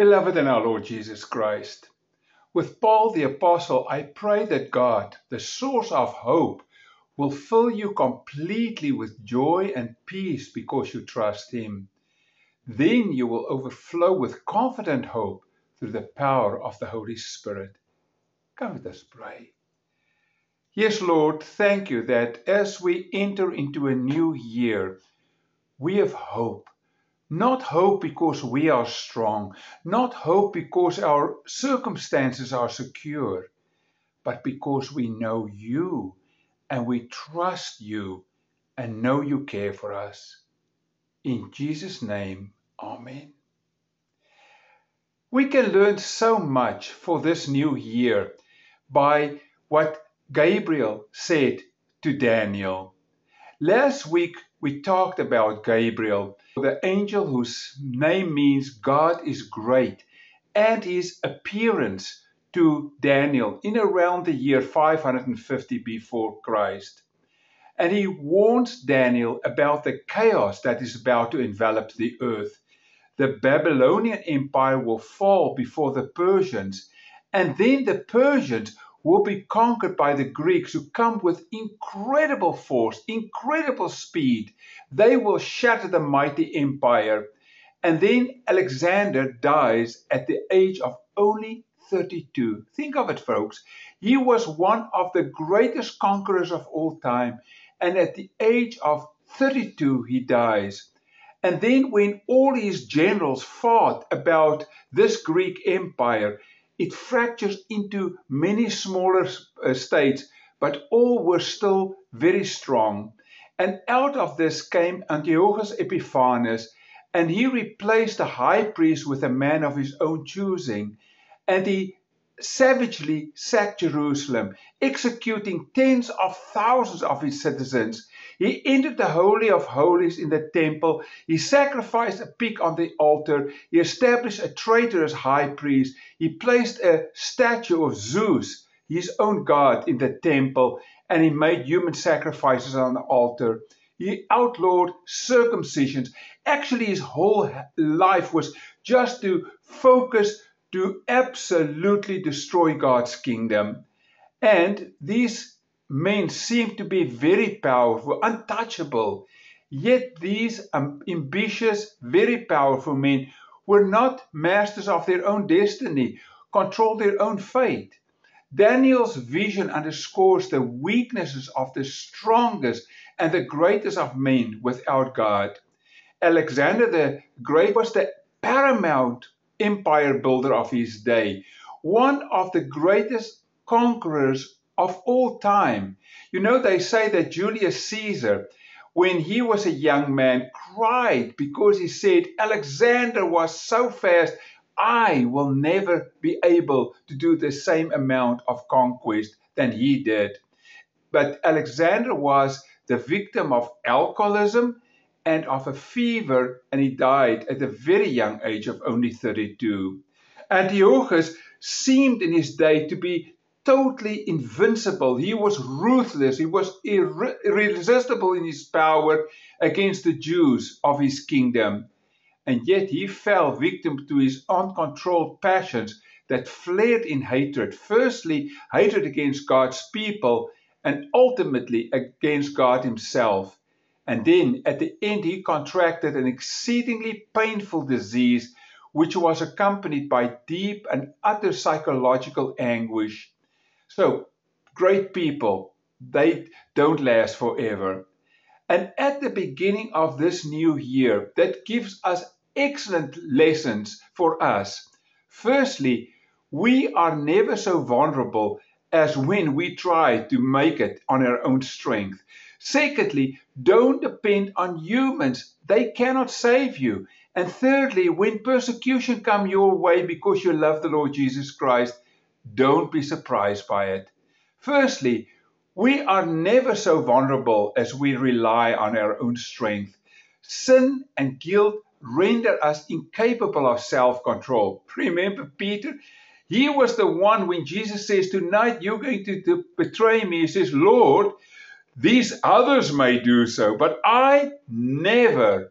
Beloved in our Lord Jesus Christ, with Paul the Apostle, I pray that God, the source of hope, will fill you completely with joy and peace because you trust Him. Then you will overflow with confident hope through the power of the Holy Spirit. Come, let us pray. Yes, Lord, thank you that as we enter into a new year, we have hope. Not hope because we are strong, not hope because our circumstances are secure, but because we know you and we trust you and know you care for us. In Jesus' name, Amen. We can learn so much for this new year by what Gabriel said to Daniel. Last week we talked about Gabriel, the angel whose name means God is great, and his appearance to Daniel in around the year 550 before Christ. And he warns Daniel about the chaos that is about to envelop the earth. The Babylonian Empire will fall before the Persians, and then the Persians will be conquered by the Greeks, who come with incredible force, incredible speed. They will shatter the mighty empire. And then Alexander dies at the age of only 32. Think of it, folks. He was one of the greatest conquerors of all time. And at the age of 32, he dies. And then when all his generals fought about this Greek empire, it fractures into many smaller states, but all were still very strong. And out of this came Antiochus Epiphanes, and he replaced the high priest with a man of his own choosing. And he savagely sacked Jerusalem, executing tens of thousands of his citizens. He entered the Holy of Holies in the temple. He sacrificed a pig on the altar. He established a traitorous high priest. He placed a statue of Zeus, his own god, in the temple, and he made human sacrifices on the altar. He outlawed circumcisions. Actually, his whole life was just to focus to absolutely destroy God's kingdom. And these men seem to be very powerful, untouchable. Yet these ambitious, very powerful men were not masters of their own destiny, controlled their own fate. Daniel's vision underscores the weaknesses of the strongest and the greatest of men without God. Alexander the Great was the paramount empire builder of his day, one of the greatest conquerors of all time. You know, they say that Julius Caesar, when he was a young man, cried because he said, Alexander was so fast, I will never be able to do the same amount of conquest than he did. But Alexander was the victim of alcoholism and of a fever, and he died at a very young age of only 32. Antiochus seemed in his day to be totally invincible. He was ruthless. He was irresistible in his power against the Jews of his kingdom. And yet he fell victim to his uncontrolled passions that flared in hatred. Firstly, hatred against God's people, and ultimately against God himself. And then at the end he contracted an exceedingly painful disease, which was accompanied by deep and utter psychological anguish. So, great people, they don't last forever. And at the beginning of this new year, that gives us excellent lessons for us. Firstly, we are never so vulnerable as when we try to make it on our own strength. Secondly, don't depend on humans. They cannot save you. And thirdly, when persecution comes your way because you love the Lord Jesus Christ, don't be surprised by it. Firstly, we are never so vulnerable as we rely on our own strength. Sin and guilt render us incapable of self-control. Remember Peter? He was the one when Jesus says, tonight you're going to betray me. He says, Lord, these others may do so, but I never.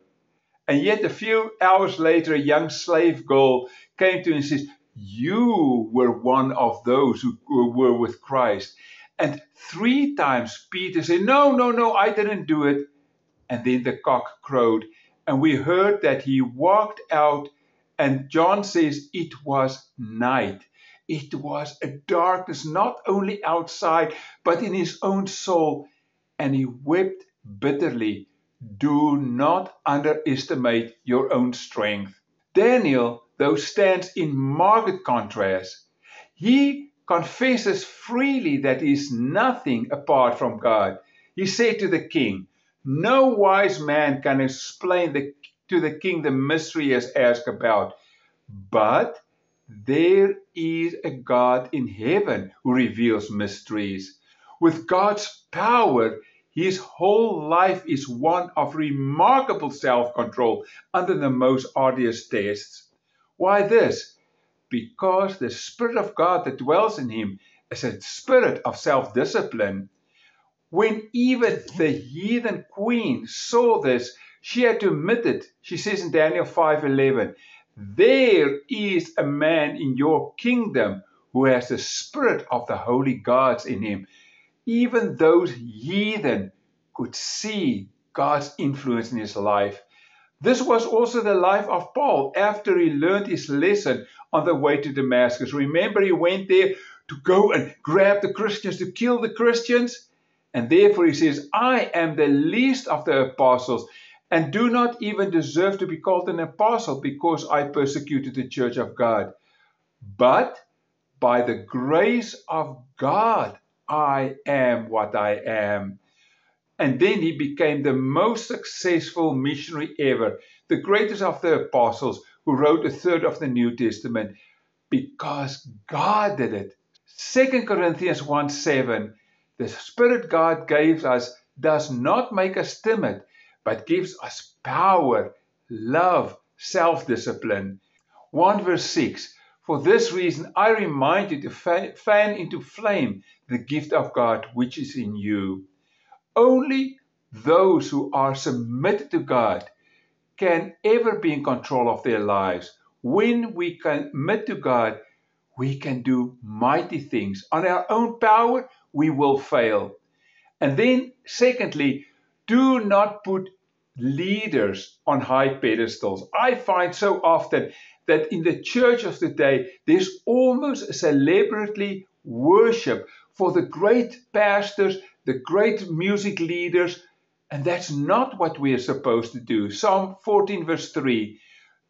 And yet a few hours later, a young slave girl came to him and says, you were one of those who were with Christ. And 3 times Peter said, no, no, no, I didn't do it. And then the cock crowed. And we heard that he walked out. And John says it was night. It was a darkness, not only outside, but in his own soul. And he wept bitterly. Do not underestimate your own strength. Daniel, though, stands in marked contrast. He confesses freely that he is nothing apart from God. He said to the king, no wise man can explain to the king the mystery he has asked about, but there is a God in heaven who reveals mysteries. With God's power, his whole life is one of remarkable self-control under the most arduous tests. Why this? Because the Spirit of God that dwells in him is a spirit of self-discipline. When even the heathen queen saw this, she had to admit it. She says in Daniel 5:11, there is a man in your kingdom who has the spirit of the holy gods in him. Even those heathen could see God's influence in his life. This was also the life of Paul after he learned his lesson on the way to Damascus. Remember, he went there to go and grab the Christians, to kill the Christians. And therefore he says, I am the least of the apostles and do not even deserve to be called an apostle because I persecuted the church of God. But by the grace of God, I am what I am. And then he became the most successful missionary ever, the greatest of the apostles, who wrote a third of the New Testament, because God did it. 2 Corinthians 1:7, the Spirit God gave us does not make us timid, but gives us power, love, self-discipline. 1 verse 6, for this reason I remind you to fan into flame the gift of God which is in you. Only those who are submitted to God can ever be in control of their lives. When we commit to God, we can do mighty things. On our own power, we will fail. And then, secondly, do not put leaders on high pedestals. I find so often that in the church of today, there's almost a celebrity worship for the great pastors, the great music leaders, and that's not what we are supposed to do. Psalm 14 verse 3,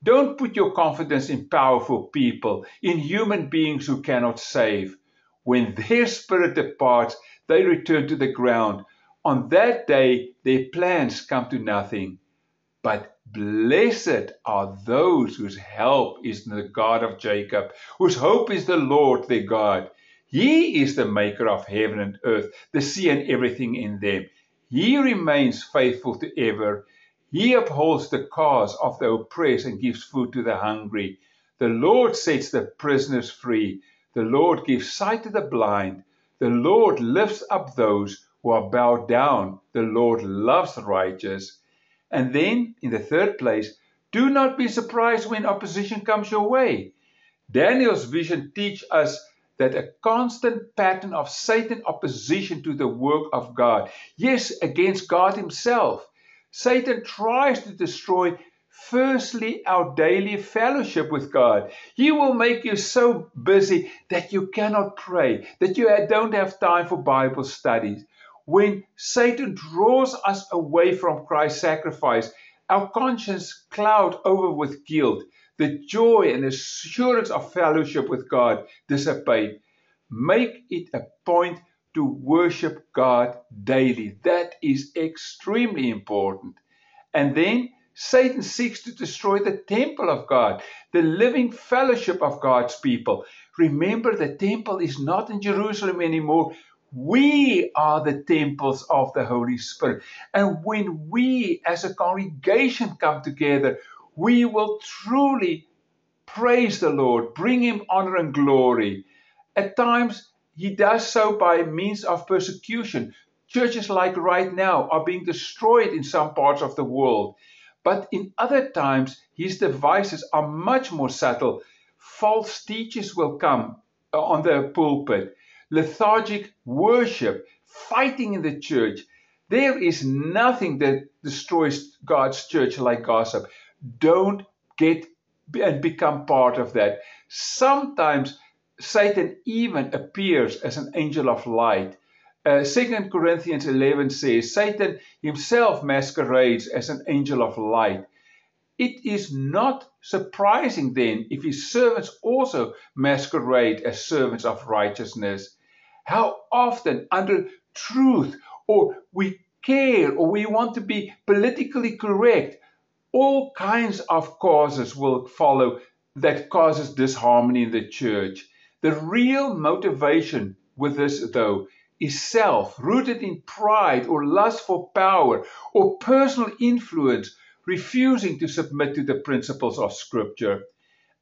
don't put your confidence in powerful people, in human beings who cannot save. When their spirit departs, they return to the ground. On that day, their plans come to nothing. But blessed are those whose help is in the God of Jacob, whose hope is the Lord their God. He is the maker of heaven and earth, the sea and everything in them. He remains faithful to ever. He upholds the cause of the oppressed and gives food to the hungry. The Lord sets the prisoners free. The Lord gives sight to the blind. The Lord lifts up those who are bowed down. The Lord loves the righteous. And then, in the third place, do not be surprised when opposition comes your way. Daniel's vision teaches us that a constant pattern of Satan opposition to the work of God, yes, against God himself. Satan tries to destroy, firstly, our daily fellowship with God. He will make you so busy that you cannot pray, that you don't have time for Bible studies. When Satan draws us away from Christ's sacrifice, our conscience clouds over with guilt. The joy and assurance of fellowship with God dissipate. Make it a point to worship God daily. That is extremely important. And then Satan seeks to destroy the temple of God, the living fellowship of God's people. Remember, the temple is not in Jerusalem anymore. We are the temples of the Holy Spirit. And when we as a congregation come together, we will truly praise the Lord, bring him honor and glory. At times, he does so by means of persecution. Churches like right now are being destroyed in some parts of the world. But in other times, his devices are much more subtle. False teachers will come on the pulpit, lethargic worship, fighting in the church. There is nothing that destroys God's church like gossip. Don't get and become part of that. Sometimes Satan even appears as an angel of light. 2 Corinthians 11 says, Satan himself masquerades as an angel of light. It is not surprising then if his servants also masquerade as servants of righteousness. How often under truth, or we care, or we want to be politically correct, all kinds of causes will follow that causes disharmony in the church. The real motivation with this, though, is self, rooted in pride or lust for power or personal influence, refusing to submit to the principles of Scripture.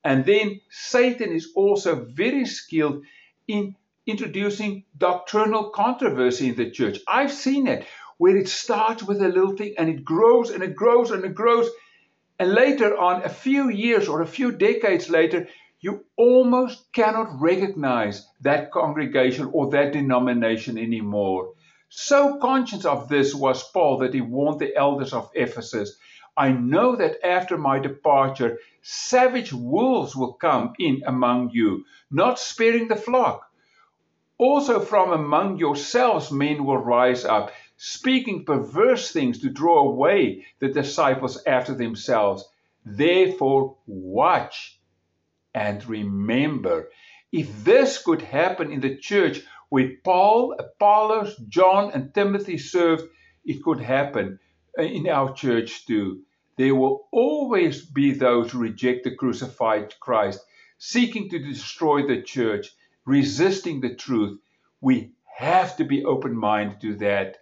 And then Satan is also very skilled in introducing doctrinal controversy in the church. I've seen it, where it starts with a little thing and it grows and it grows and it grows. And later on, a few years or a few decades later, you almost cannot recognize that congregation or that denomination anymore. So conscious of this was Paul that he warned the elders of Ephesus, I know that after my departure, savage wolves will come in among you, not sparing the flock. Also from among yourselves men will rise up, speaking perverse things to draw away the disciples after themselves. Therefore watch and remember. If this could happen in the church where Paul, Apollos, John, and Timothy served, it could happen in our church too. There will always be those who reject the crucified Christ, seeking to destroy the church, resisting the truth. We have to be open-minded to that.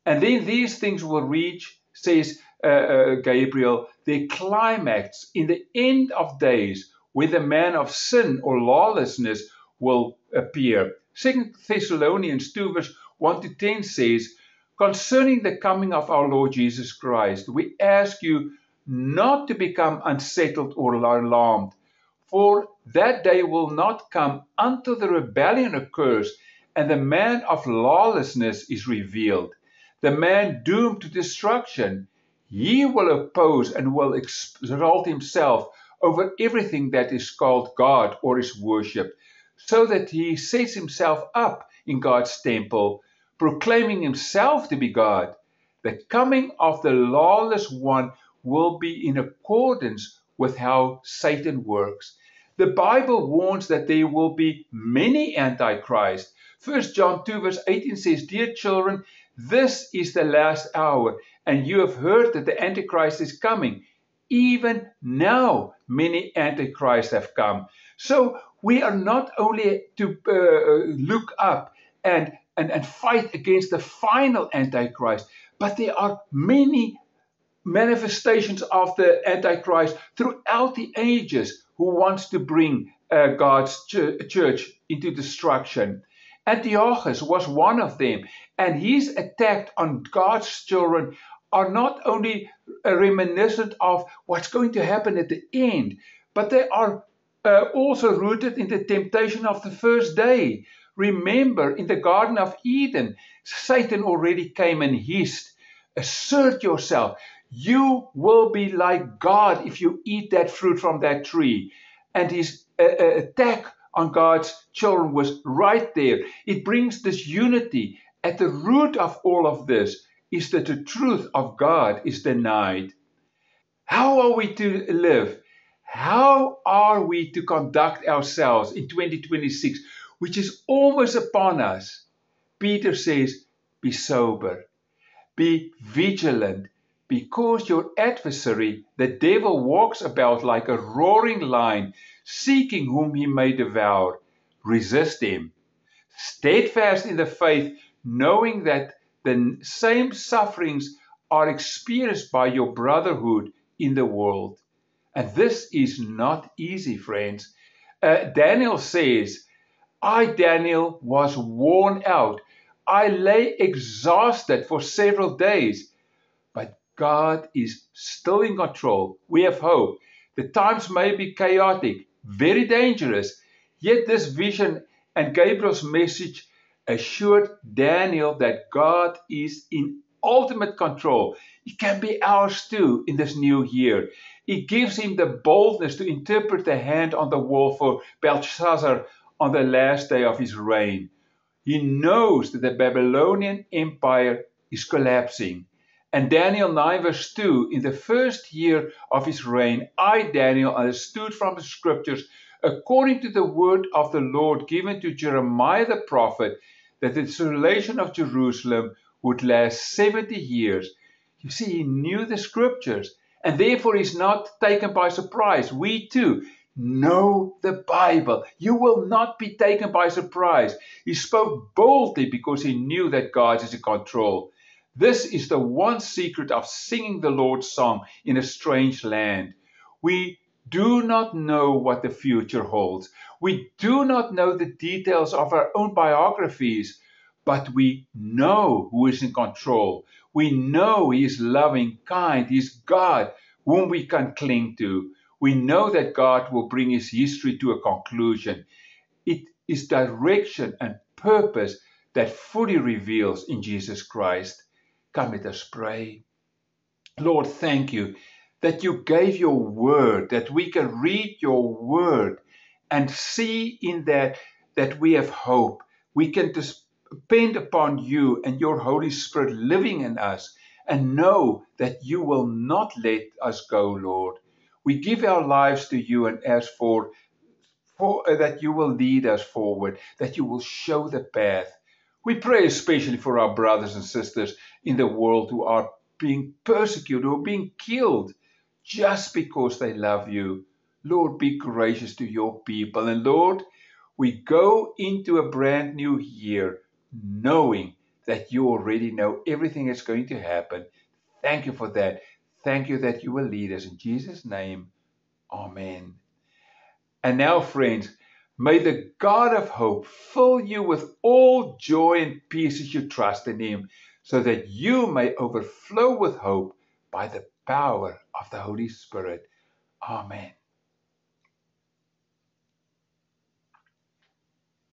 And then these things will reach, says Gabriel, their climax in the end of days, where the man of sin or lawlessness will appear. 2 Thessalonians 2 verse 1 to 10 says, concerning the coming of our Lord Jesus Christ, we ask you not to become unsettled or alarmed, for that day will not come until the rebellion occurs and the man of lawlessness is revealed, the man doomed to destruction. He will oppose and will exalt himself over everything that is called God or is worshipped, so that he sets himself up in God's temple, proclaiming himself to be God. The coming of the lawless one will be in accordance with how Satan works. The Bible warns that there will be many antichrists. 1 John 2 verse 18 says, dear children, this is the last hour, and you have heard that the Antichrist is coming. Even now, many antichrists have come. So we are not only to look up and fight against the final Antichrist, but there are many manifestations of the Antichrist throughout the ages who wants to bring God's church into destruction. Antiochus was one of them, and his attack on God's children are not only reminiscent of what's going to happen at the end, but they are also rooted in the temptation of the first day. Remember, in the Garden of Eden, Satan already came and hissed, assert yourself. You will be like God if you eat that fruit from that tree. And his attack on God's children was right there. It brings this unity. At the root of all of this is that the truth of God is denied. How are we to live? How are we to conduct ourselves in 2026, which is almost upon us? Peter says, be sober, be vigilant, because your adversary, the devil, walks about like a roaring lion, seeking whom he may devour. Resist him. Steadfast in the faith, knowing that the same sufferings are experienced by your brotherhood in the world. And this is not easy, friends. Daniel says, I, Daniel, was worn out. I lay exhausted for several days. But God is still in control. We have hope. The times may be chaotic, very dangerous, yet this vision and Gabriel's message assured Daniel that God is in ultimate control. It can be ours too in this new year. It gives him the boldness to interpret the hand on the wall for Belshazzar on the last day of his reign. He knows that the Babylonian Empire is collapsing. And Daniel 9 verse 2, in the first year of his reign, I, Daniel, understood from the scriptures, according to the word of the Lord given to Jeremiah the prophet, that the desolation of Jerusalem would last 70 years. You see, he knew the scriptures, and therefore he's not taken by surprise. We too know the Bible. You will not be taken by surprise. He spoke boldly because he knew that God is in control. This is the one secret of singing the Lord's song in a strange land. We do not know what the future holds. We do not know the details of our own biographies, but we know who is in control. We know He is loving, kind. He is God whom we can cling to. We know that God will bring His history to a conclusion. It is direction and purpose that fully reveals in Jesus Christ. Come, let us pray. Lord, thank you that you gave your word, that we can read your word and see in that we have hope. We can depend upon you and your Holy Spirit living in us and know that you will not let us go, Lord. We give our lives to you and ask for that you will lead us forward, that you will show the path. We pray especially for our brothers and sisters in the world who are being persecuted, who are being killed just because they love you. Lord, be gracious to your people. And Lord, we go into a brand new year knowing that you already know everything that's going to happen. Thank you for that. Thank you that you will lead us. In Jesus' name, amen. And now, friends, may the God of hope fill you with all joy and peace as you trust in Him, so that you may overflow with hope by the power of the Holy Spirit. Amen.